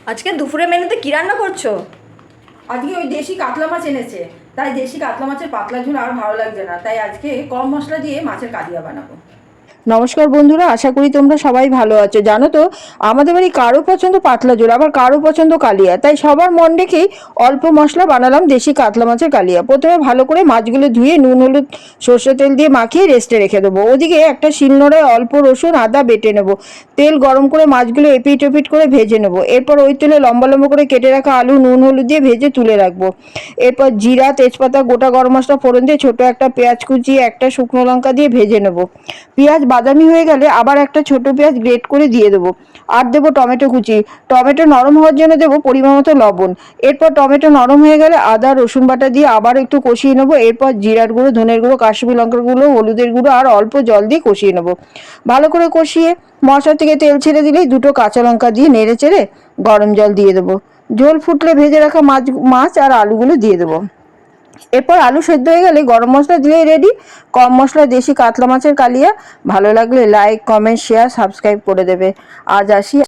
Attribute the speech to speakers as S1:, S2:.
S1: আজকে দুপুরে মেনুতে কি রান্না করছো?
S2: আজকে ওই দেশি কাতলা মাছ এনেছে, তাই দেশি কাতলা মাছের পাতলা ঝোল আর ভালো লাগছে না, তাই আজকে কম মশলা দিয়ে মাছের কালিয়া বানাবো।
S3: নমস্কার বন্ধুরা, আশা করি তোমরা সবাই ভালো আছো। জানো তো, আমাদের বাড়ি কারো পছন্দ পাতলা ঝোল, আবার কারো পছন্দ কালিয়া, তাই সবার মন রেখেই অল্প মশলা বানালাম দেশি কাতলা মাছের কালিয়া। প্রথমে ভালো করে মাছগুলো ধুয়ে নুন হলুদ সর্ষে তেল দিয়ে মাখিয়ে রেস্টে রেখে দেবো। ওদিকে একটা শিলনোড়ায় অল্প রসুন আদা বেটে নেবো। তেল গরম করে মাছগুলো এপিট ওপিট করে ভেজে নেবো। এরপর ওই তেলে লম্বা লম্বা করে কেটে রাখা আলু নুন হলুদ দিয়ে ভেজে তুলে রাখবো। এরপর জিরা তেজপাতা গোটা গরম মশলা ফোড়ন দিয়ে ছোট একটা পেঁয়াজ কুচি একটা শুকনো লঙ্কা দিয়ে ভেজে নেবো। পেঁয়াজ বাদামি হয়ে গেলে আবার একটা ছোট পেঁয়াজ গ্রেট করে দিয়ে দেবো। আর দেবো টমেটো কুচি। টমেটো নরম হওয়ার জন্য দেবো পরিমাণ মতো লবণ। এরপর টমেটো নরম হয়ে গেলে আদা রসুন বাটা দিয়ে আবার একটু কষিয়ে নেবো। এরপর জিরার গুঁড়ো ধনের গুঁড়ো কাশ্মীরি লঙ্কার গুঁড়ো হলুদের গুঁড়ো আর অল্প জল দিয়ে কষিয়ে নেবো। ভালো করে কষিয়ে মশলা থেকে তেল ছেড়ে দিলেই দুটো কাঁচা লঙ্কা দিয়ে নেড়ে চেড়ে গরম জল দিয়ে দেবো। ঝোল ফুটলে ভেজে রাখা মাছ আর আলুগুলো দিয়ে দেবো। এরপর আলু সেদ্ধ হয়ে গেলে গরম মশলা দিলেই রেডি কম মশলা দেশি কাতলা মাছের কালিয়া। ভালো লাগলে লাইক কমেন্ট শেয়ার সাবস্ক্রাইব করে দেবে। আজ আসি।